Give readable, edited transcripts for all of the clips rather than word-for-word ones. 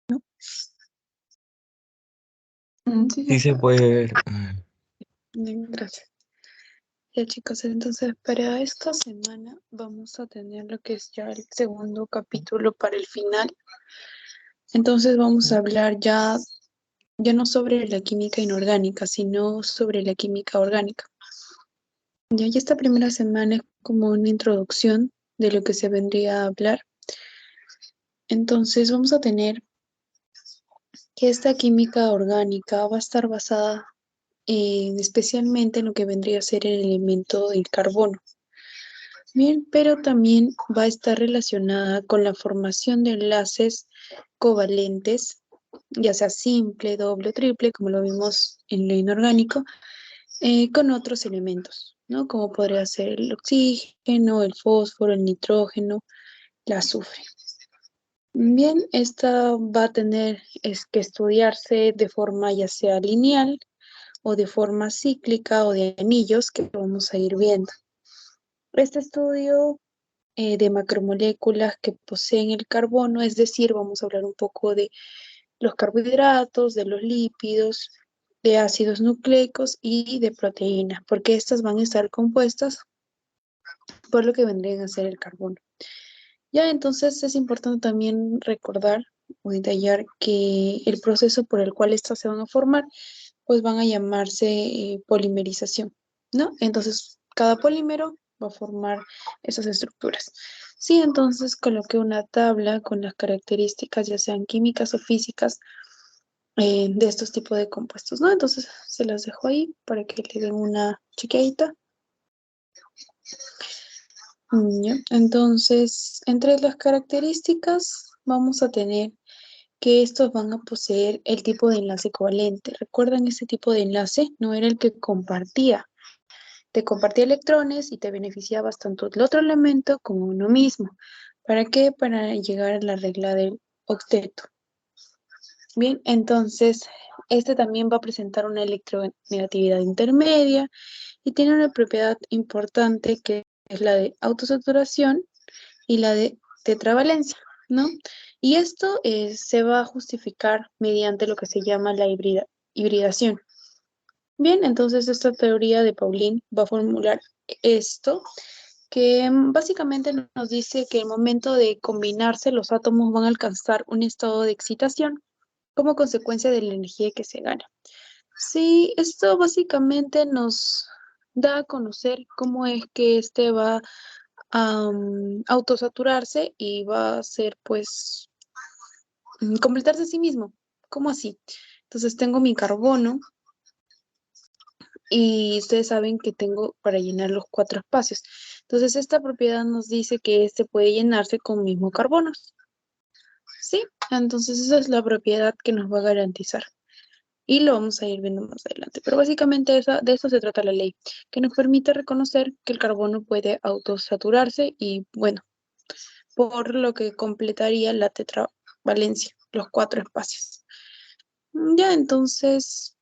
¿no? Sí, Sí se puede ver. bien, gracias. Ya chicos, entonces para esta semana vamos a tener lo que es ya el segundo capítulo para el final. Entonces vamos a hablar ya no sobre la química inorgánica, sino sobre la química orgánica. Ya esta primera semana es como una introducción de lo que se vendría a hablar. Entonces vamos a tener que esta química orgánica va a estar basada especialmente en lo que vendría a ser el elemento del carbono. Bien, pero también va a estar relacionada con la formación de enlaces covalentes, ya sea simple, doble o triple, como lo vimos en lo inorgánico, con otros elementos, ¿no? Como podría ser el oxígeno, el fósforo, el nitrógeno, el azufre. Bien, esta va a tener que estudiarse de forma ya sea lineal o de forma cíclica o de anillos que vamos a ir viendo. Este estudio de macromoléculas que poseen el carbono, es decir, vamos a hablar un poco de los carbohidratos, de los lípidos, de ácidos nucleicos y de proteínas, porque estas van a estar compuestas por lo que vendrían a ser el carbono. Ya, entonces es importante también recordar o detallar que el proceso por el cual estas se van a formar, pues van a llamarse polimerización, ¿no? Entonces, cada polímero va a formar esas estructuras. Sí, entonces coloqué una tabla con las características, ya sean químicas o físicas, de estos tipos de compuestos, ¿no? Entonces, se las dejo ahí para que le den una chequeadita. Ya. Entonces, entre las características vamos a tener que estos van a poseer el tipo de enlace covalente. ¿Recuerdan ese tipo de enlace? No era el que compartía. Te compartía electrones y te beneficiabas tanto del otro elemento como uno mismo. ¿Para qué? Para llegar a la regla del octeto. Bien, entonces, este también va a presentar una electronegatividad intermedia y tiene una propiedad importante que es la de autosaturación y la de tetravalencia, ¿no? Y esto se va a justificar mediante lo que se llama la hibridación. Bien, entonces esta teoría de Pauling va a formular esto, que básicamente nos dice que el momento de combinarse los átomos van a alcanzar un estado de excitación como consecuencia de la energía que se gana. Sí, esto básicamente nos da a conocer cómo es que este va a autosaturarse y va a ser, pues, completarse a sí mismo. ¿Cómo así? Entonces tengo mi carbono y ustedes saben que tengo para llenar los 4 espacios. Entonces esta propiedad nos dice que este puede llenarse con mismo carbonos. ¿Sí? Entonces esa es la propiedad que nos va a garantizar. Y lo vamos a ir viendo más adelante. Pero básicamente de eso se trata la ley, que nos permite reconocer que el carbono puede autosaturarse y, bueno, por lo que completaría la tetravalencia, los 4 espacios. Ya, entonces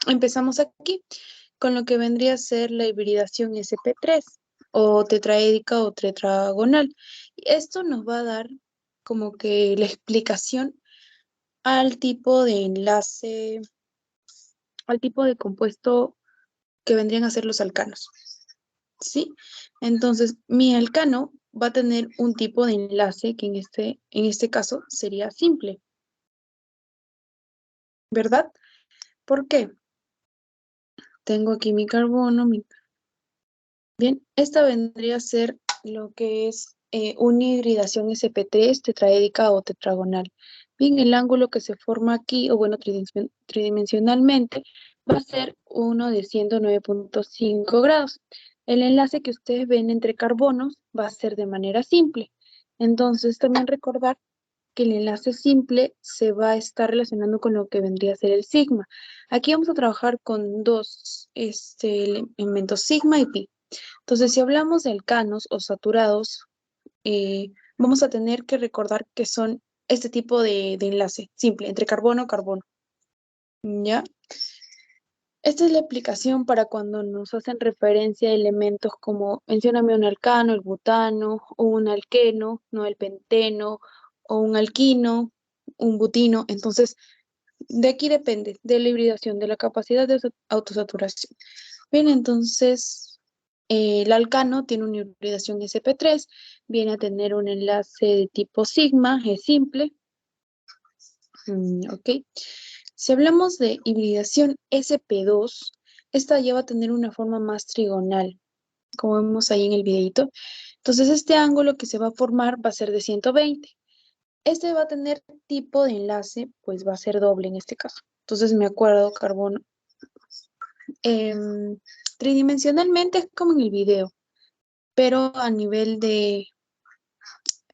empezamos aquí con lo que vendría a ser la hibridación sp3 o tetraédica o tetragonal. Esto nos va a dar como que la explicación al tipo de enlace, al tipo de compuesto que vendrían a ser los alcanos, ¿sí? Entonces, mi alcano va a tener un tipo de enlace que en este caso sería simple, ¿verdad? ¿Por qué? Tengo aquí mi carbono, Bien, esta vendría a ser lo que es una hibridación sp3 tetraédica o tetragonal. Bien, el ángulo que se forma aquí, o bueno, tridimensionalmente, va a ser uno de 109.5 grados. El enlace que ustedes ven entre carbonos va a ser de manera simple. Entonces, también recordar que el enlace simple se va a estar relacionando con lo que vendría a ser el sigma. Aquí vamos a trabajar con dos elementos, sigma y pi. Entonces, si hablamos de alcanos o saturados, vamos a tener que recordar que son este tipo de enlace simple entre carbono y carbono. ¿Ya? Esta es la aplicación para cuando nos hacen referencia a elementos como, mencióname un alcano, el butano, o un alqueno, no el penteno, o un alquino. un butino. Entonces, de aquí depende de la hibridación, de la capacidad de autosaturación. Bien, entonces, el alcano tiene una hibridación sp3, viene a tener un enlace de tipo sigma, es simple. Ok. Si hablamos de hibridación sp2, esta ya va a tener una forma más trigonal, como vemos ahí en el videito. Entonces, este ángulo que se va a formar va a ser de 120. Este va a tener tipo de enlace, pues va a ser doble en este caso. Entonces, me acuerdo, carbono. Tridimensionalmente es como en el video, pero a nivel de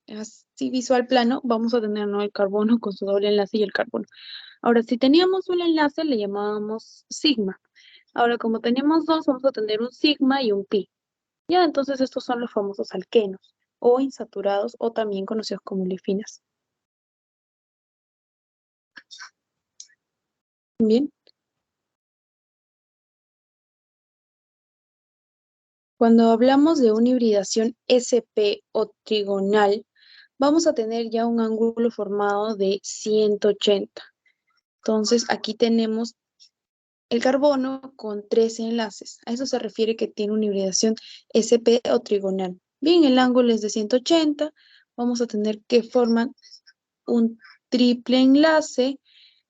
así visual plano, vamos a tener, ¿no?, el carbono con su doble enlace y el carbono. Ahora, si teníamos un enlace, le llamábamos sigma. Ahora, como tenemos dos, vamos a tener un sigma y un pi. Ya, entonces estos son los famosos alquenos, o insaturados, o también conocidos como olefinas. Bien. Cuando hablamos de una hibridación SP o trigonal, vamos a tener ya un ángulo formado de 180. Entonces, aquí tenemos el carbono con 13 enlaces. A eso se refiere que tiene una hibridación SP o trigonal. Bien, el ángulo es de 180. Vamos a tener que formar un triple enlace.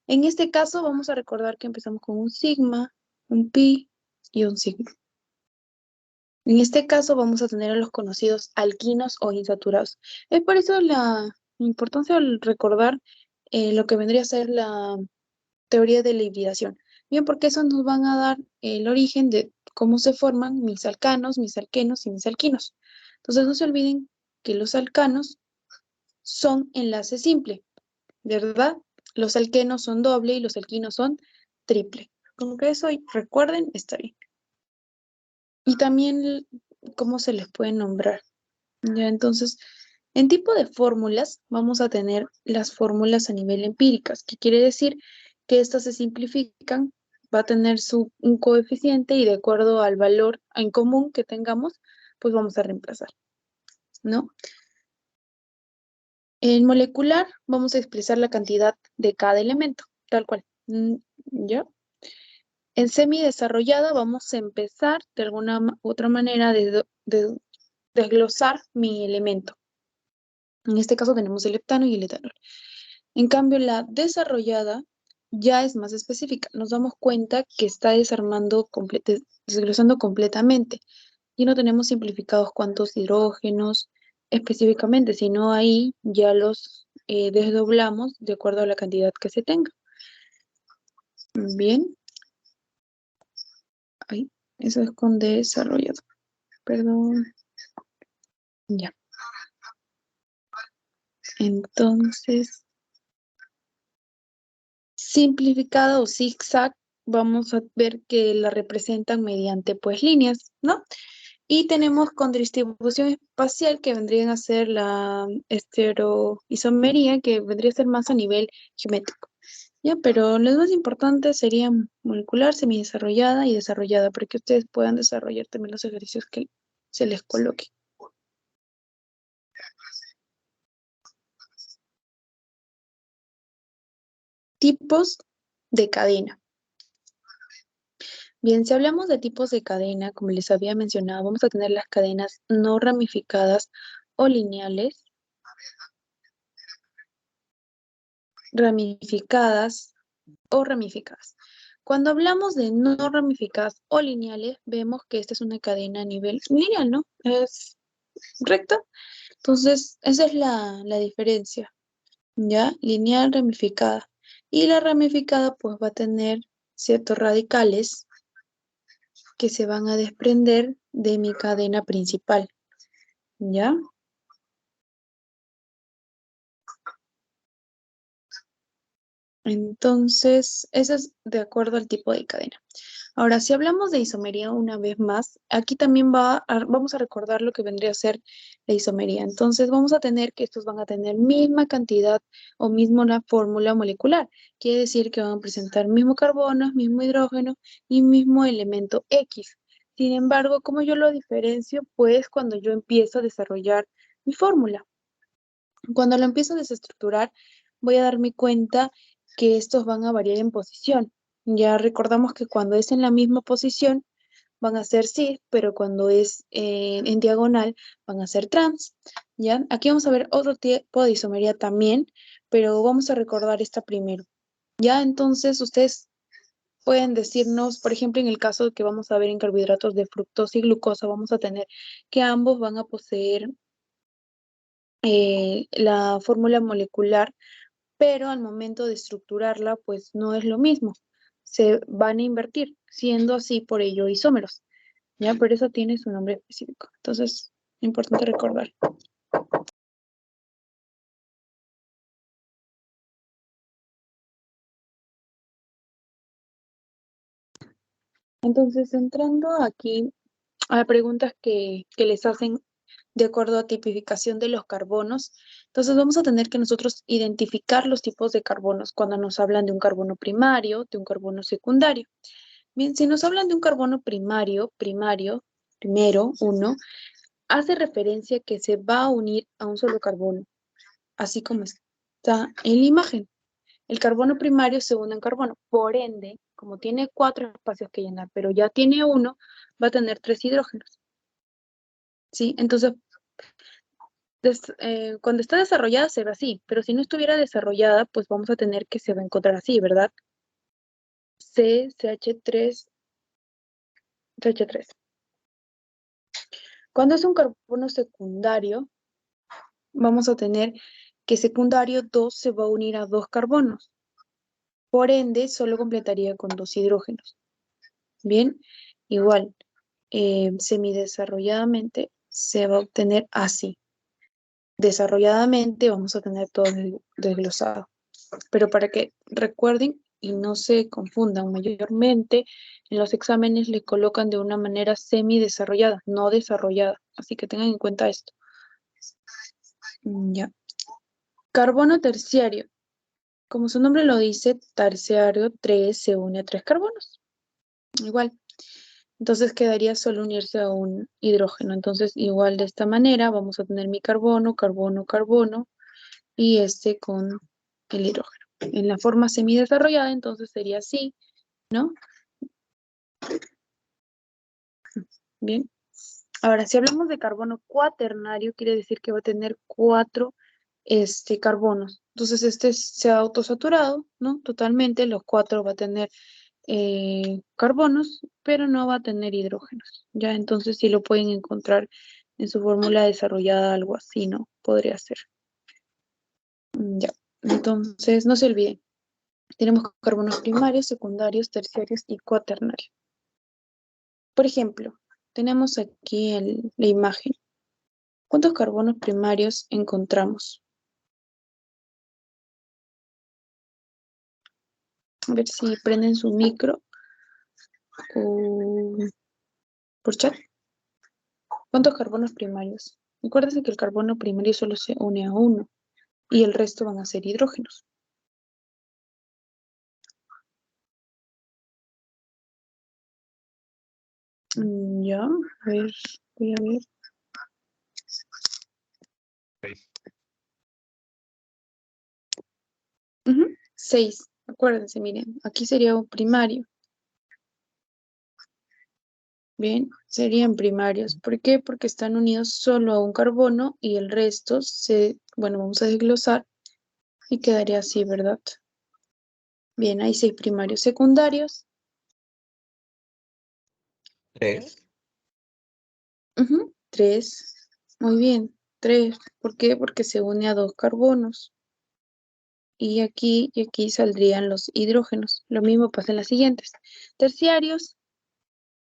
En este caso, vamos a recordar que empezamos con un sigma, un pi y un sigma. En este caso vamos a tener a los conocidos alquinos o insaturados. Es por eso la importancia de recordar lo que vendría a ser la teoría de la hibridación. Bien, porque eso nos van a dar el origen de cómo se forman mis alcanos, mis alquenos y mis alquinos. Entonces no se olviden que los alcanos son enlace simple, ¿verdad? Los alquenos son doble y los alquinos son triple. Con que eso recuerden, está bien. Y también cómo se les puede nombrar. Ya, entonces, en tipo de fórmulas, vamos a tener las fórmulas a nivel empíricas, que quiere decir que estas se simplifican, va a tener un coeficiente y de acuerdo al valor en común que tengamos, pues vamos a reemplazar, ¿no? En molecular, vamos a expresar la cantidad de cada elemento, tal cual. ¿Ya? En semidesarrollada vamos a empezar de alguna u otra manera de desglosar mi elemento. En este caso tenemos el heptano y el etanol. En cambio, la desarrollada ya es más específica. Nos damos cuenta que está desglosando completamente. Y no tenemos simplificados cuántos hidrógenos específicamente, sino ahí ya los desdoblamos de acuerdo a la cantidad que se tenga. Bien. Ahí, eso es con desarrollado. Perdón. Ya. Entonces, simplificada o zigzag, vamos a ver que la representan mediante pues líneas, ¿no? Y tenemos con distribución espacial que vendrían a ser la estereoisomería, que vendría a ser más a nivel geométrico. Ya, pero lo más importante sería molecular, semidesarrollada y desarrollada, para que ustedes puedan desarrollar también los ejercicios que se les coloque. Tipos de cadena. Bien, si hablamos de tipos de cadena, como les había mencionado, vamos a tener las cadenas no ramificadas o lineales, ramificadas o ramificadas. Cuando hablamos de no ramificadas o lineales, vemos que esta es una cadena a nivel lineal, ¿no? Es recta. Entonces, esa es la diferencia, ¿ya? Lineal, ramificada. Y la ramificada, pues, va a tener ciertos radicales que se van a desprender de mi cadena principal, ¿ya? Entonces, eso es de acuerdo al tipo de cadena. Ahora, si hablamos de isomería una vez más, aquí también vamos a recordar lo que vendría a ser la isomería. Entonces, vamos a tener que estos van a tener misma cantidad o misma una fórmula molecular. Quiere decir que van a presentar mismo carbono, mismo hidrógeno y mismo elemento X. Sin embargo, ¿cómo yo lo diferencio? Pues cuando yo empiezo a desarrollar mi fórmula. Cuando lo empiezo a desestructurar, voy a darme cuenta que estos van a variar en posición. Ya recordamos que cuando es en la misma posición van a ser cis, pero cuando es en diagonal van a ser trans. ¿Ya? Aquí vamos a ver otro tipo de isomería también, pero vamos a recordar esta primero. Ya, entonces ustedes pueden decirnos, por ejemplo, en el caso que vamos a ver en carbohidratos de fructosa y glucosa, vamos a tener que ambos van a poseer la fórmula molecular, pero al momento de estructurarla, pues no es lo mismo. Se van a invertir, siendo así por ello isómeros. ¿Ya? Pero eso tiene su nombre específico. Entonces, importante recordar. Entonces, entrando aquí a preguntas que les hacen de acuerdo a tipificación de los carbonos, entonces vamos a tener que nosotros identificar los tipos de carbonos cuando nos hablan de un carbono primario, de un carbono secundario. Bien, si nos hablan de un carbono primario, primero, uno, hace referencia que se va a unir a un solo carbono, así como está en la imagen. El carbono primario se une en carbono. Por ende, como tiene 4 espacios que llenar, pero ya tiene uno, va a tener 3 hidrógenos. ¿Sí? Entonces, cuando está desarrollada se ve así, pero si no estuviera desarrollada, pues vamos a tener que se va a encontrar así, ¿verdad? C, CH3, CH3. Cuando es un carbono secundario, vamos a tener que secundario 2 se va a unir a 2 carbonos. Por ende, solo completaría con 2 hidrógenos. Bien, igual, semidesarrolladamente se va a obtener así. Desarrolladamente vamos a tener todo desglosado. Pero para que recuerden y no se confundan, mayormente en los exámenes le colocan de una manera semidesarrollada, no desarrollada. Así que tengan en cuenta esto. Ya. Carbono terciario. Como su nombre lo dice, terciario 3 se une a 3 carbonos. Igual. Entonces quedaría solo unirse a un hidrógeno. Entonces, igual de esta manera, vamos a tener mi carbono, carbono, carbono, y este con el hidrógeno. En la forma semidesarrollada, entonces sería así, ¿no? Bien. Ahora, si hablamos de carbono cuaternario, quiere decir que va a tener 4 carbonos. Entonces, este se ha autosaturado, ¿no? Totalmente, los 4 va a tener carbonos, pero no va a tener hidrógenos. Ya, entonces sí lo pueden encontrar en su fórmula desarrollada, algo así, ¿no? Podría ser. Ya, entonces no se olviden. Tenemos carbonos primarios, secundarios, terciarios y cuaternarios. Por ejemplo, tenemos aquí la imagen. ¿Cuántos carbonos primarios encontramos? A ver si prenden su micro o por chat. ¿Cuántos carbonos primarios? Acuérdense que el carbono primario solo se une a uno y el resto van a ser hidrógenos. Ya, a ver, voy a ver. 6. Acuérdense, miren, aquí sería un primario. Bien, serían primarios. ¿Por qué? Porque están unidos solo a un carbono y el resto bueno, vamos a desglosar y quedaría así, ¿verdad? Bien, hay 6 primarios. Secundarios. 3. 3. Muy bien, 3. ¿Por qué? Porque se une a 2 carbonos. Y aquí saldrían los hidrógenos. Lo mismo pasa en las siguientes. Terciarios.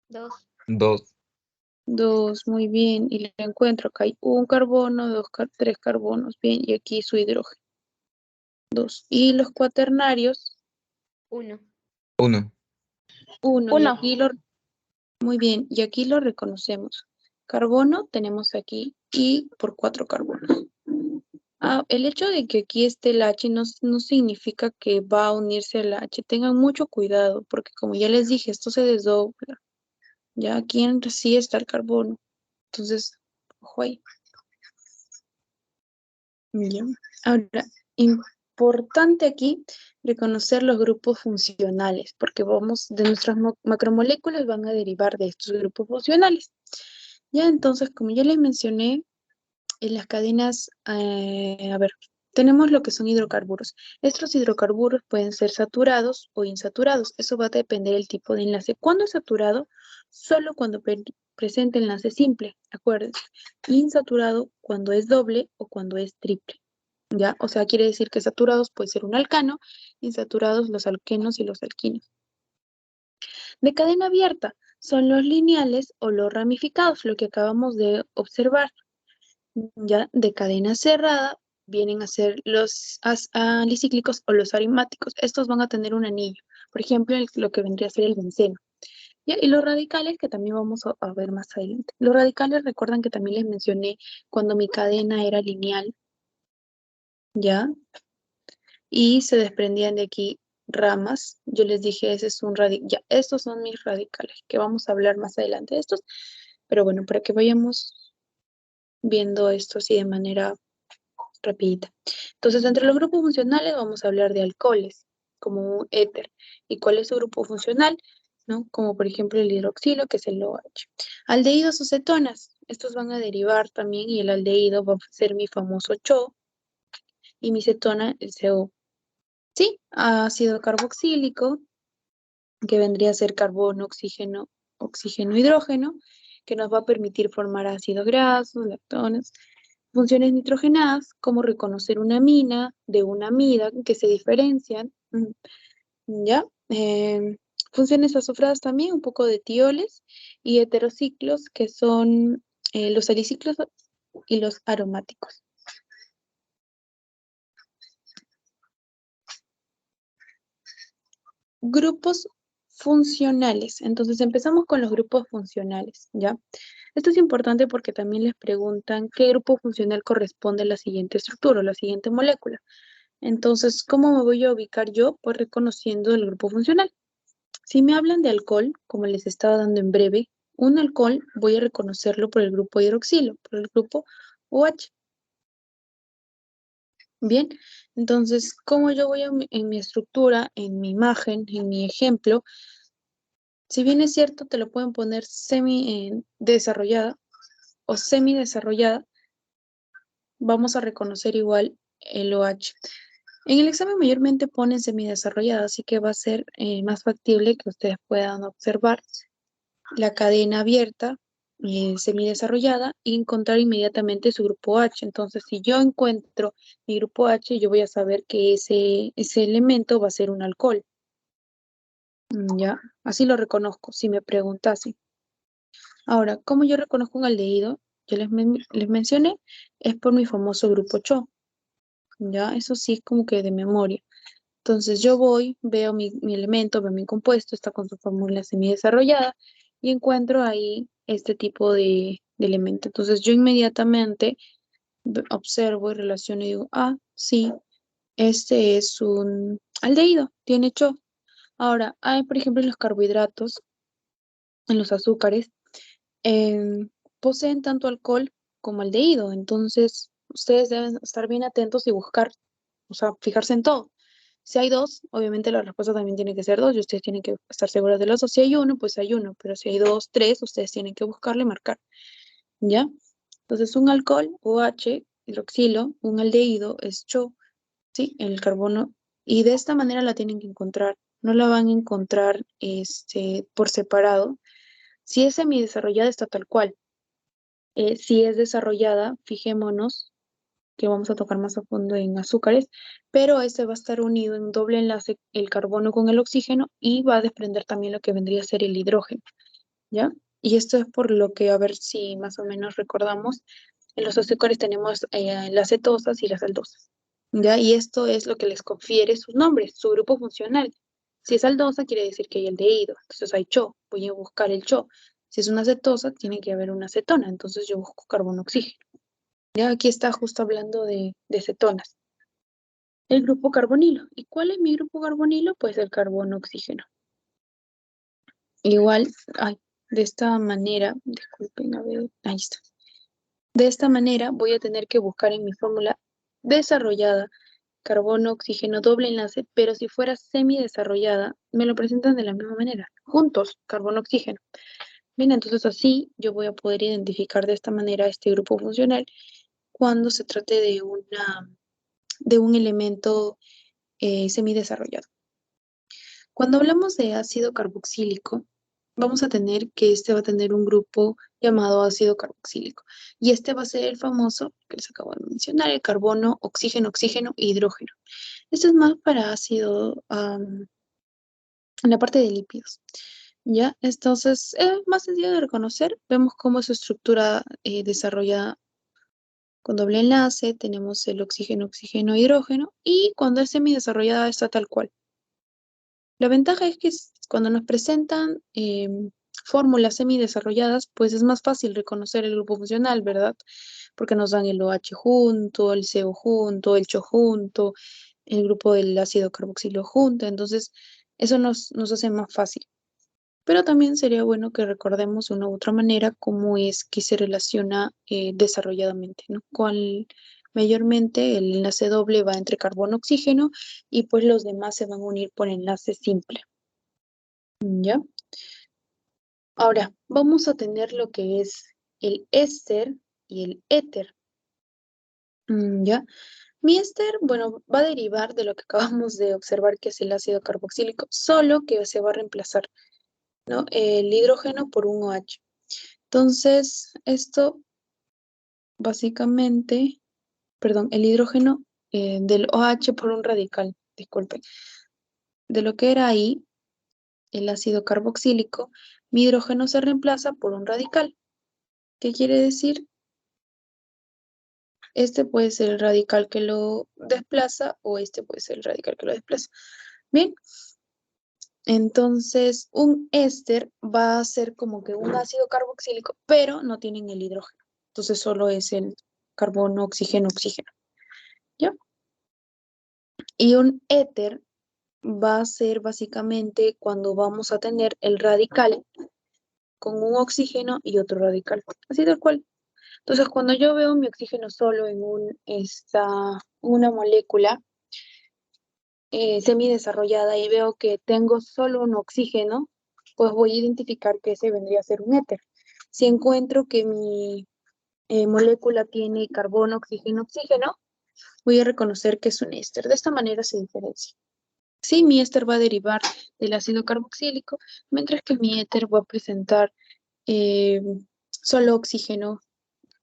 2. 2. 2, muy bien. Y le encuentro acá hay un carbono, 3 carbonos. Bien, y aquí su hidrógeno. 2. Y los cuaternarios. 1. 1. 1. Y aquí muy bien, y aquí lo reconocemos. Carbono tenemos aquí y por 4 carbonos. El hecho de que aquí esté el H no significa que va a unirse el H. Tengan mucho cuidado, porque como ya les dije, esto se desdobla. Ya aquí en sí está el carbono. Entonces, ojo ahí. Ya. Ahora, importante aquí reconocer los grupos funcionales, porque vamos, de nuestras macromoléculas van a derivar de estos grupos funcionales. Ya, entonces, como ya les mencioné, en las cadenas, a ver, tenemos lo que son hidrocarburos. Estos hidrocarburos pueden ser saturados o insaturados. Eso va a depender del tipo de enlace. ¿Cuándo es saturado? Solo cuando presenta enlace simple, acuérdense. Insaturado cuando es doble o cuando es triple. ¿Ya? O sea, quiere decir que saturados puede ser un alcano, insaturados los alquenos y los alquinos. De cadena abierta son los lineales o los ramificados, lo que acabamos de observar. Ya de cadena cerrada vienen a ser los alicíclicos o los aromáticos. Estos van a tener un anillo. Por ejemplo, lo que vendría a ser el benceno. ¿Ya? Y los radicales, que también vamos a ver más adelante. Los radicales, recuerdan que también les mencioné cuando mi cadena era lineal, ¿ya? Y se desprendían de aquí ramas. Yo les dije, ese es un radical. Ya, estos son mis radicales, que vamos a hablar más adelante de estos. Pero bueno, para que vayamos viendo esto así de manera rapidita. Entonces, entre los grupos funcionales vamos a hablar de alcoholes, como un éter. ¿Y cuál es su grupo funcional? ¿No? Como por ejemplo el hidroxilo, que es el OH. Aldehídos o cetonas. Estos van a derivar también y el aldehído va a ser mi famoso CHO y mi cetona el CO. Sí, ácido carboxílico, que vendría a ser carbono, oxígeno, oxígeno, hidrógeno, que nos va a permitir formar ácidos grasos, lactones. Funciones nitrogenadas, como reconocer una amina de una amida que se diferencian. ¿Ya? Funciones azufradas también, un poco de tioles y heterociclos, que son los saliciclos y los aromáticos. Grupos funcionales. Entonces empezamos con los grupos funcionales, ¿ya? Esto es importante porque también les preguntan qué grupo funcional corresponde a la siguiente estructura o la siguiente molécula. Entonces, ¿cómo me voy a ubicar yo? Pues reconociendo el grupo funcional. Si me hablan de alcohol, como les estaba dando en breve, un alcohol voy a reconocerlo por el grupo hidroxilo, por el grupo OH. Bien, entonces, ¿cómo yo voy en mi estructura, en mi imagen, en mi ejemplo? Si bien es cierto, te lo pueden poner semi desarrollada o semi desarrollada, vamos a reconocer igual el OH. En el examen mayormente ponen semidesarrollada, así que va a ser más factible que ustedes puedan observar la cadena abierta, semidesarrollada, y encontrar inmediatamente su grupo H. Entonces, si yo encuentro mi grupo H, yo voy a saber que ese elemento va a ser un alcohol. Ya, así lo reconozco, si me preguntasen. Ahora, ¿cómo yo reconozco un aldehído? Yo les mencioné, es por mi famoso grupo CHO. Ya, eso sí es como que de memoria. Entonces yo voy, veo mi elemento, veo mi compuesto, está con su fórmula semidesarrollada y encuentro ahí este tipo de elemento. Entonces yo inmediatamente observo y relaciono y digo, ah, sí, este es un aldehído, tiene CHO. Ahora, hay, por ejemplo, en los carbohidratos, en los azúcares, poseen tanto alcohol como aldehído. Entonces, ustedes deben estar bien atentos y buscar, o sea, fijarse en todo. Si hay dos, obviamente la respuesta también tiene que ser dos y ustedes tienen que estar seguros de los dos. Si hay uno, pues hay uno, pero si hay dos, tres, ustedes tienen que buscarle y marcar, ¿ya? Entonces, un alcohol, OH, hidroxilo, un aldehído es CHO, ¿sí? El carbono, y de esta manera la tienen que encontrar. No la van a encontrar por separado. Si es semidesarrollada, está tal cual. Si es desarrollada, fijémonos que vamos a tocar más a fondo en azúcares, pero este va a estar unido en doble enlace el carbono con el oxígeno y va a desprender también lo que vendría a ser el hidrógeno, ¿ya? Y esto es por lo que, a ver si más o menos recordamos, en los azúcares tenemos las cetosas y las aldosas, ¿ya? Y esto es lo que les confiere sus nombres, su grupo funcional. Si es aldosa, quiere decir que hay aldehído, entonces hay CHO, voy a buscar el CHO. Si es una cetosa, tiene que haber una cetona, entonces yo busco carbono oxígeno. Ya aquí está justo hablando de cetonas. El grupo carbonilo. ¿Y cuál es mi grupo carbonilo? Pues el carbono oxígeno. Igual, ay, de esta manera, disculpen, a ver, ahí está. De esta manera voy a tener que buscar en mi fórmula desarrollada carbono, oxígeno, doble enlace, pero si fuera semidesarrollada, me lo presentan de la misma manera, juntos, carbono, oxígeno. Bien, entonces así yo voy a poder identificar de esta manera este grupo funcional cuando se trate de un elemento semidesarrollado. Cuando hablamos de ácido carboxílico, vamos a tener que este va a tener un grupo llamado ácido carboxílico. Y este va a ser el famoso que les acabo de mencionar, el carbono, oxígeno, oxígeno e hidrógeno. Esto es más para ácido en la parte de lípidos. ¿Ya? Entonces, es más sencillo de reconocer. Vemos cómo es su estructura desarrollada con doble enlace. Tenemos el oxígeno, oxígeno, hidrógeno. Y cuando es semidesarrollada está tal cual. La ventaja es que cuando nos presentan fórmulas semidesarrolladas, pues es más fácil reconocer el grupo funcional, ¿verdad? Porque nos dan el OH junto, el CO junto, el CHO junto, el grupo del ácido carboxilo junto. Entonces, eso nos hace más fácil. Pero también sería bueno que recordemos de una u otra manera cómo es que se relaciona desarrolladamente, ¿no? Mayormente el enlace doble va entre carbono-oxígeno y pues los demás se van a unir por enlace simple, ¿ya? Ahora, vamos a tener lo que es el éster y el éter, ¿ya? Mi éster, bueno, va a derivar de lo que acabamos de observar que es el ácido carboxílico, solo que se va a reemplazar, ¿no? El hidrógeno por un OH. Entonces, esto básicamente, perdón, el hidrógeno del OH por un radical, disculpen. De lo que era ahí, el ácido carboxílico, mi hidrógeno se reemplaza por un radical. ¿Qué quiere decir? Este puede ser el radical que lo desplaza o este puede ser el radical que lo desplaza. Bien, entonces un éster va a ser como que un ácido carboxílico, pero no tienen el hidrógeno. Entonces solo es el carbono, oxígeno, oxígeno. ¿Ya? Y un éter va a ser básicamente cuando vamos a tener el radical con un oxígeno y otro radical. Así tal cual. Entonces, cuando yo veo mi oxígeno solo en una molécula semidesarrollada y veo que tengo solo un oxígeno, pues voy a identificar que ese vendría a ser un éter. Si encuentro que mi molécula tiene carbono, oxígeno, oxígeno, voy a reconocer que es un éster. De esta manera se diferencia. Sí, mi éster va a derivar del ácido carboxílico, mientras que mi éter va a presentar eh, solo oxígeno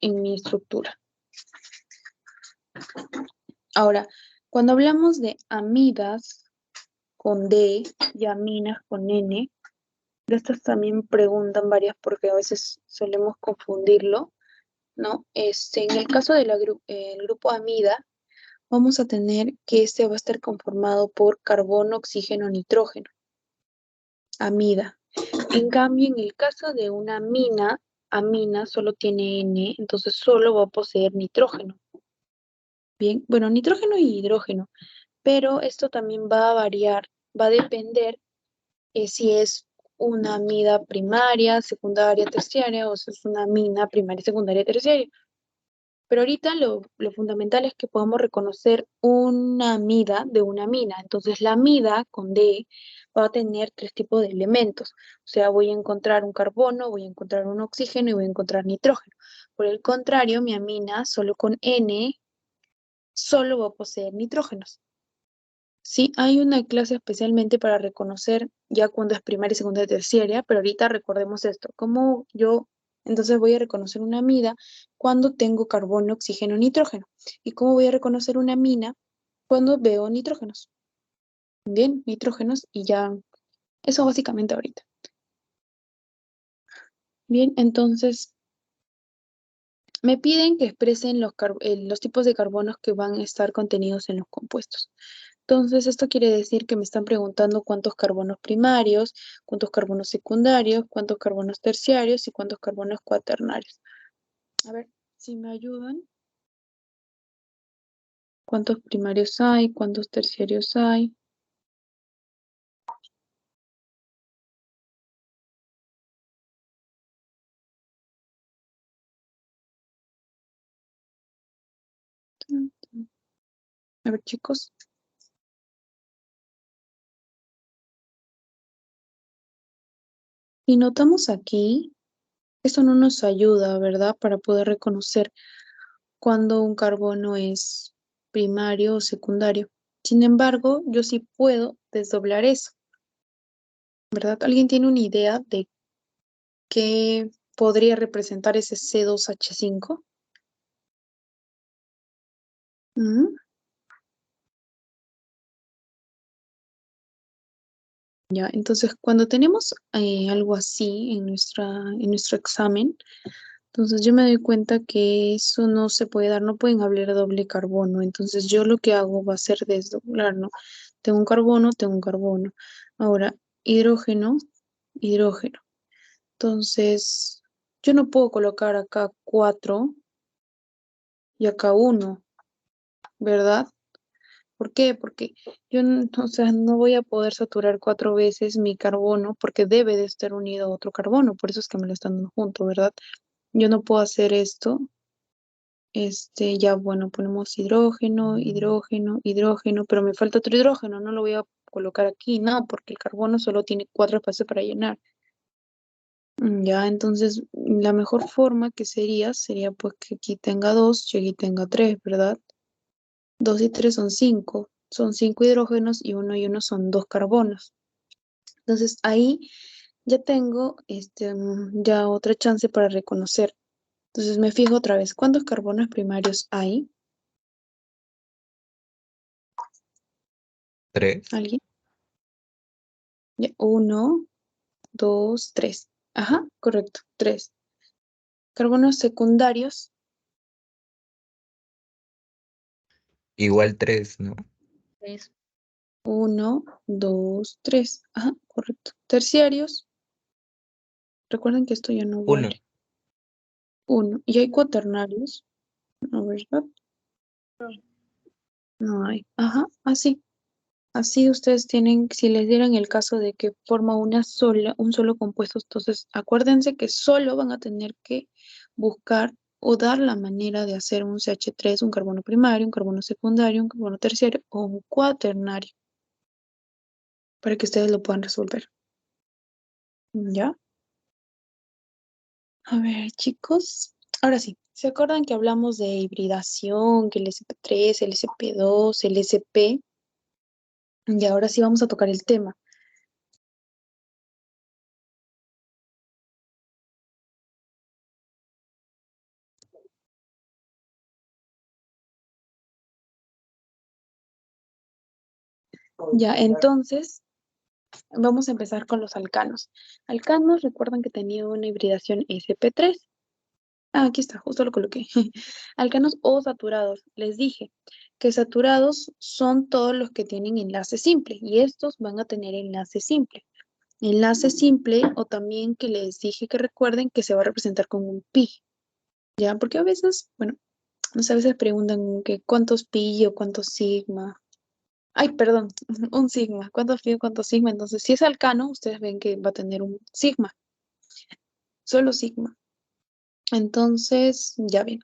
en mi estructura. Ahora, cuando hablamos de amidas con D y aminas con N, de estas también preguntan varias porque a veces solemos confundirlo, ¿no? En el caso del grupo amida, vamos a tener que este va a estar conformado por carbono, oxígeno, nitrógeno. Amida. En cambio, en el caso de una amina solo tiene N, entonces solo va a poseer nitrógeno. Bien, bueno, nitrógeno y hidrógeno, pero esto también va a variar, va a depender si es una amida primaria, secundaria, terciaria, o si es una amina primaria, secundaria, terciaria. Pero ahorita lo fundamental es que podamos reconocer una amida de una amina. Entonces la amida con D va a tener tres tipos de elementos. O sea, voy a encontrar un carbono, voy a encontrar un oxígeno y voy a encontrar nitrógeno. Por el contrario, mi amina solo con N solo va a poseer nitrógenos. Sí, hay una clase especialmente para reconocer ya cuando es primaria, secundaria, terciaria, pero ahorita recordemos esto. ¿Cómo yo entonces voy a reconocer una amida cuando tengo carbono, oxígeno, nitrógeno? ¿Y cómo voy a reconocer una amina cuando veo nitrógenos? Bien, nitrógenos y ya, eso básicamente ahorita. Bien, entonces me piden que expresen los tipos de carbonos que van a estar contenidos en los compuestos. Entonces, esto quiere decir que me están preguntando cuántos carbonos primarios, cuántos carbonos secundarios, cuántos carbonos terciarios y cuántos carbonos cuaternarios. A ver, si me ayudan. ¿Cuántos primarios hay? ¿Cuántos terciarios hay? A ver, chicos. Y notamos aquí, esto no nos ayuda, ¿verdad? Para poder reconocer cuando un carbono es primario o secundario. Sin embargo, yo sí puedo desdoblar eso, ¿verdad? ¿Alguien tiene una idea de qué podría representar ese C2H5? ¿Mm? Ya, entonces cuando tenemos algo así en nuestro examen, entonces yo me doy cuenta que eso no se puede dar, no pueden hablar doble carbono. Entonces yo lo que hago va a ser desdoblar, ¿no? Tengo un carbono, tengo un carbono. Ahora, hidrógeno, hidrógeno. Entonces, yo no puedo colocar acá 4 y acá 1, ¿verdad? ¿Por qué? Porque yo, o sea, no voy a poder saturar 4 veces mi carbono porque debe de estar unido a otro carbono. Por eso es que me lo están dando junto, ¿verdad? Yo no puedo hacer esto. Ya bueno, ponemos hidrógeno, hidrógeno, hidrógeno, pero me falta otro hidrógeno, no lo voy a colocar aquí, no, porque el carbono solo tiene 4 espacios para llenar. Ya, entonces la mejor forma que sería pues que aquí tenga 2 y aquí tenga 3, ¿verdad? 2 y 3 son 5 hidrógenos y uno son 2 carbonos. Entonces ahí ya tengo ya otra chance para reconocer. Entonces me fijo otra vez, ¿cuántos carbonos primarios hay? 3. ¿Alguien? Ya, 1, 2, 3. Ajá, correcto, 3. Carbonos secundarios, Igual 3, ¿no? 3. 1, 2, 3. Ajá, correcto. Terciarios, recuerden que esto ya no 1. vale. 1. Y hay cuaternarios, ¿no, verdad? No hay. Ajá, así. Así ustedes tienen, si les dieran el caso de que forma un solo compuesto, entonces acuérdense que solo van a tener que buscar o dar la manera de hacer un CH3, un carbono primario, un carbono secundario, un carbono terciario o un cuaternario, para que ustedes lo puedan resolver. ¿Ya? A ver, chicos. Ahora sí, ¿se acuerdan que hablamos de hibridación, que el SP3, el SP2, el SP? Y ahora sí vamos a tocar el tema. Ya, entonces, vamos a empezar con los alcanos. Alcanos, recuerdan que tenía una hibridación sp3. Ah, aquí está, justo lo coloqué. Alcanos o saturados. Les dije que saturados son todos los que tienen enlace simple y estos van a tener enlace simple. Enlace simple o también que les dije que recuerden que se va a representar con un pi. ¿Ya? Porque a veces, bueno, no sé, a veces preguntan que cuántos pi o cuántos sigma. Ay, perdón, un sigma. ¿Cuántos pi o cuántos sigma? Entonces, si es alcano, ustedes ven que va a tener un sigma, solo sigma. Entonces, ya ven.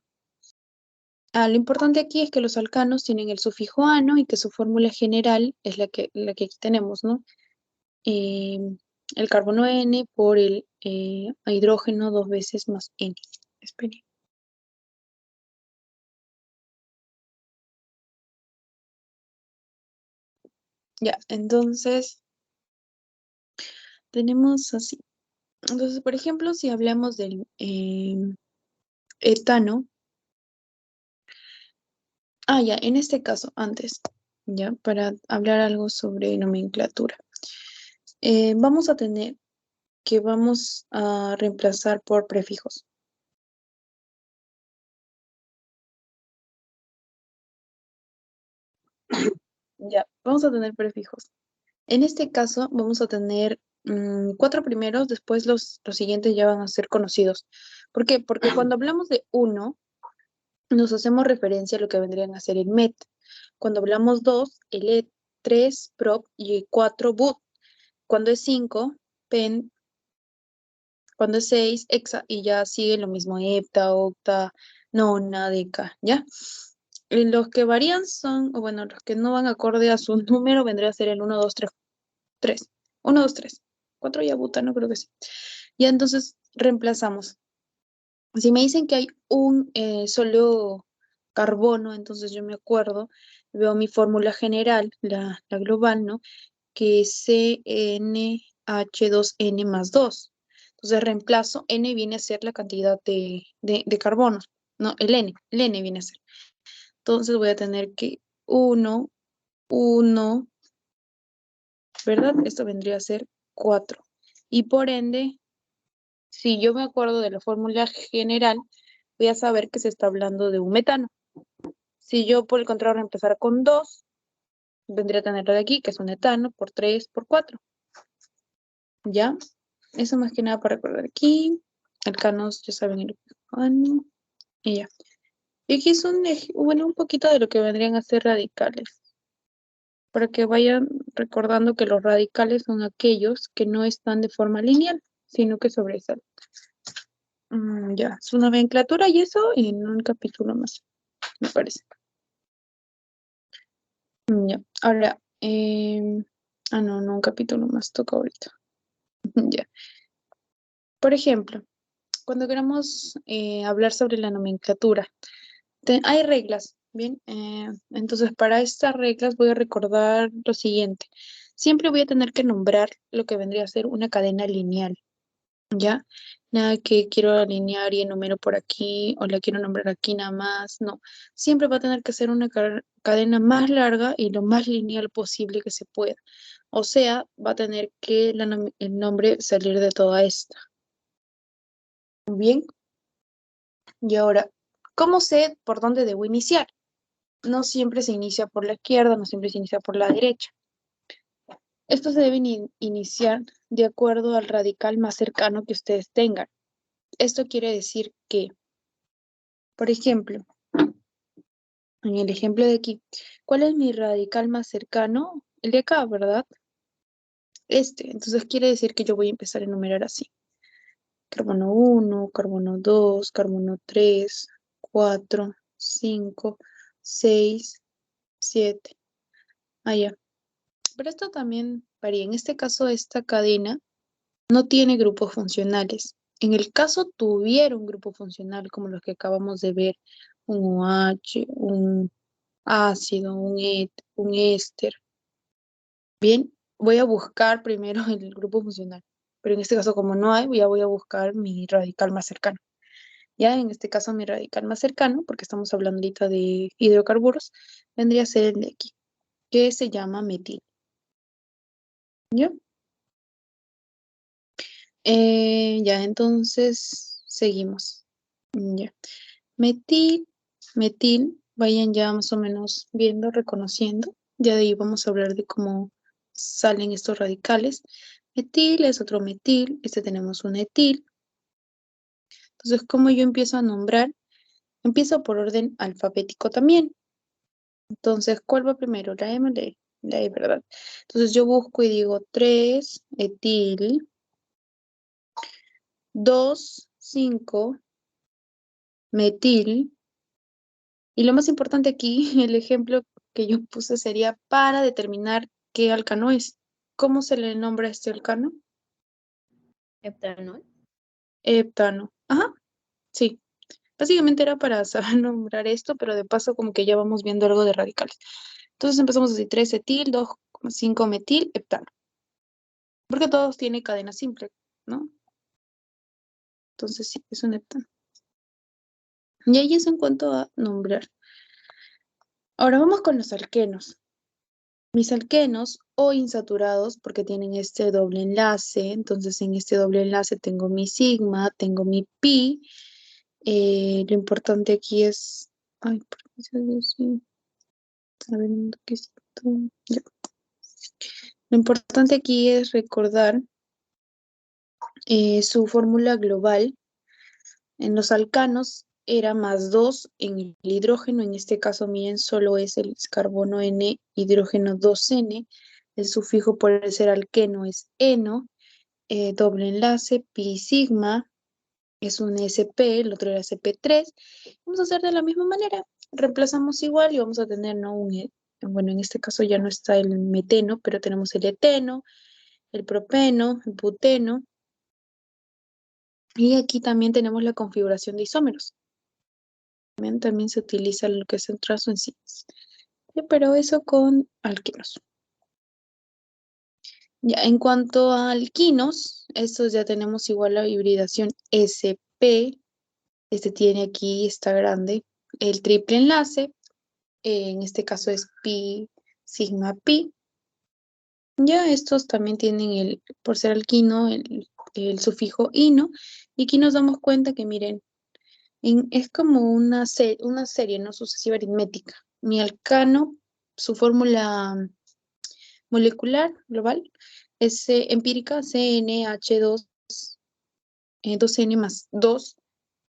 Lo importante aquí es que los alcanos tienen el sufijo ano y que su fórmula general es la que aquí tenemos, ¿no? Eh, el carbono N por el hidrógeno 2 veces más N. Esperen. Ya, entonces tenemos así. Entonces, por ejemplo, si hablamos del etano, ya, en este caso, antes, ya, para hablar algo sobre nomenclatura, vamos a tener que vamos a reemplazar por prefijos. Ya, vamos a tener prefijos. En este caso, vamos a tener 4 primeros, después los siguientes ya van a ser conocidos. ¿Por qué? Porque cuando hablamos de uno, nos hacemos referencia a lo que vendrían a ser el MET. Cuando hablamos 2, el ET, 3, PROP y 4, BUT. Cuando es 5, PEN. Cuando es 6, hexa. Y ya sigue lo mismo, hepta, octa, nona, deca, ¿ya? Los que varían son, o bueno, los que no van acorde a su número vendría a ser el 1, 2, 3, 3. 1, 2, 3. 4 ya butano, creo que sí. Ya entonces reemplazamos. Si me dicen que hay un solo carbono, entonces yo me acuerdo, veo mi fórmula general, la global, ¿no? Que es CnH2n más 2. Entonces reemplazo, N viene a ser la cantidad de carbonos, no, el N viene a ser. Entonces voy a tener que 1, 1, ¿verdad? Esto vendría a ser 4. Y por ende, si yo me acuerdo de la fórmula general, voy a saber que se está hablando de un metano. Si yo por el contrario reemplazara con 2, vendría a tenerlo de aquí, que es un etano, por 3, por 4. ¿Ya? Eso más que nada para recordar aquí. Alcanos, ya saben, el alcano. Y ya. Y aquí es bueno, un poquito de lo que vendrían a ser radicales. Para que vayan recordando que los radicales son aquellos que no están de forma lineal, sino que sobresalen. Ya, su nomenclatura y eso en un capítulo más, me parece. Ya, ahora, no, un capítulo más toca ahorita. Ya. Por ejemplo, cuando queramos hablar sobre la nomenclatura, hay reglas, ¿bien? Entonces, para estas reglas voy a recordar lo siguiente. Siempre voy a tener que nombrar lo que vendría a ser una cadena lineal, ¿ya? Nada que quiero alinear y enumero por aquí o la quiero nombrar aquí nada más, no. Siempre va a tener que ser una cadena más larga y lo más lineal posible que se pueda. O sea, va a tener que el nombre salir de toda esta. Bien, y ahora, ¿cómo sé por dónde debo iniciar? No siempre se inicia por la izquierda, no siempre se inicia por la derecha. Esto se debe iniciar de acuerdo al radical más cercano que ustedes tengan. Esto quiere decir que, por ejemplo, en el ejemplo de aquí, ¿cuál es mi radical más cercano? El de acá, ¿verdad? Entonces quiere decir que yo voy a empezar a enumerar así. Carbono 1, carbono 2, carbono 3, 4, 5, 6, 7. Allá. Pero esto también varía. En este caso, esta cadena no tiene grupos funcionales. En el caso tuviera un grupo funcional, como los que acabamos de ver, un OH, un ácido, un éster. Bien, voy a buscar primero el grupo funcional. Pero en este caso, como no hay, ya voy a buscar mi radical más cercano. Ya en este caso, mi radical más cercano, porque estamos hablando ahorita de hidrocarburos, vendría a ser el de aquí, que se llama metil. ¿Ya? Ya, entonces seguimos. Ya. Metil, metil, vayan ya más o menos viendo, reconociendo. Ya de ahí vamos a hablar de cómo salen estos radicales. Metil es otro metil, tenemos un etil. Entonces, ¿cómo yo empiezo a nombrar? Empiezo por orden alfabético también. Entonces, ¿cuál va primero? La M o la E. La E, ¿verdad? Entonces yo busco y digo 3, etil, 2, 5, metil. Y lo más importante aquí, el ejemplo que yo puse sería para determinar qué alcano es. ¿Cómo se le nombra a este alcano? Heptanol. Heptano. Ajá, sí. Básicamente era para saber nombrar esto, pero de paso como que ya vamos viendo algo de radicales. Entonces empezamos así, 3 etil, 2, 5 metil, heptano. Porque todos tienen cadena simple, ¿no? Entonces sí, es un heptano. Y ahí es en cuanto a nombrar. Ahora vamos con los alquenos. Mis alquenos o insaturados, porque tienen este doble enlace, entonces en este doble enlace tengo mi sigma, tengo mi pi. Lo importante aquí es, ay, ¿por qué se hace así? A ver, un toquecito. Ya. Lo importante aquí es recordar su fórmula global. En los alcanos era más 2 en el hidrógeno, en este caso miren solo es el carbono N, hidrógeno 2N, el sufijo por ser alqueno es eno, doble enlace, pi sigma, es un SP, el otro era SP3. Vamos a hacer de la misma manera. Reemplazamos igual y vamos a tener, ¿no? Bueno, en este caso ya no está el meteno, pero tenemos el eteno, el propeno, el buteno. Y aquí también tenemos la configuración de isómeros. También se utiliza lo que es el trazo en sí. Pero eso con alquenos. Ya, en cuanto a alquinos, estos ya tenemos igual la hibridación SP. Este tiene aquí, está grande, el triple enlace. En este caso es pi, sigma pi. Ya estos también tienen por ser alquino, el sufijo ino. Y aquí nos damos cuenta que miren, es como una serie, ¿no? Sucesiva aritmética. Mi alcano, su fórmula molecular global es empírica CnH2, 2N más 2.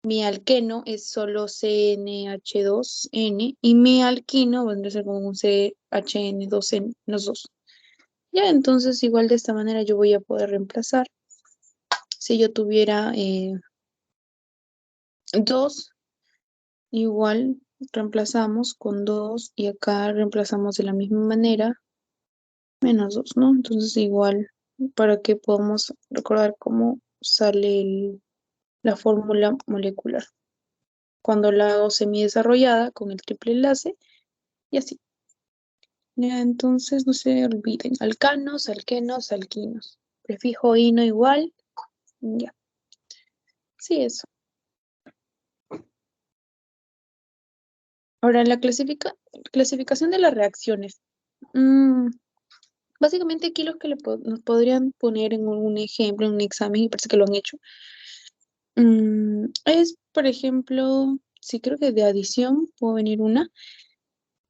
Mi alqueno es solo CnH2n y mi alquino vendría a ser como un CHN2n, los dos. Ya, entonces igual de esta manera yo voy a poder reemplazar. Si yo tuviera 2, igual reemplazamos con 2 y acá reemplazamos de la misma manera, menos 2, ¿no? Entonces igual para que podamos recordar cómo sale la fórmula molecular. Cuando la hago semidesarrollada con el triple enlace y así. Ya, entonces no se olviden, alcanos, alquenos, alquinos. Prefijo ino igual, ya. Sí, eso. Ahora, la clasificación de las reacciones. Mm, básicamente aquí los que nos podrían poner en un ejemplo, en un examen, y parece que lo han hecho, es, por ejemplo, sí creo que de adición puede venir una.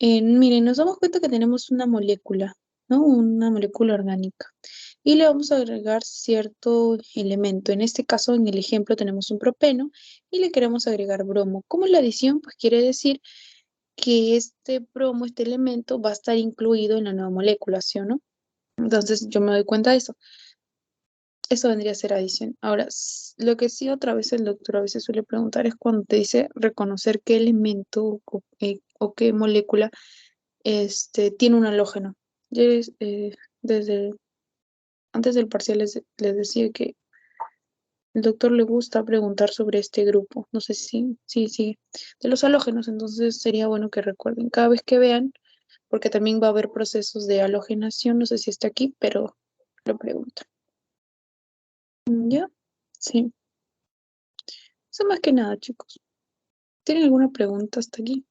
Miren, nos damos cuenta que tenemos una molécula, ¿no? Una molécula orgánica. Y le vamos a agregar cierto elemento. En este caso, en el ejemplo, tenemos un propeno y le queremos agregar bromo. ¿Cómo es la adición? Pues quiere decir que este bromo, este elemento, va a estar incluido en la nueva molécula, ¿sí o no? Entonces, yo me doy cuenta de eso. Eso vendría a ser adición. Ahora, lo que sí otra vez el doctor a veces suele preguntar es cuando te dice reconocer qué elemento o qué molécula tiene un halógeno. Yo desde antes del parcial les decía que el doctor le gusta preguntar sobre este grupo. No sé si de los halógenos, entonces sería bueno que recuerden cada vez que vean, porque también va a haber procesos de halogenación, no sé si está aquí, pero lo pregunto. ¿Ya? Sí. Eso más que nada, chicos. ¿Tienen alguna pregunta hasta aquí?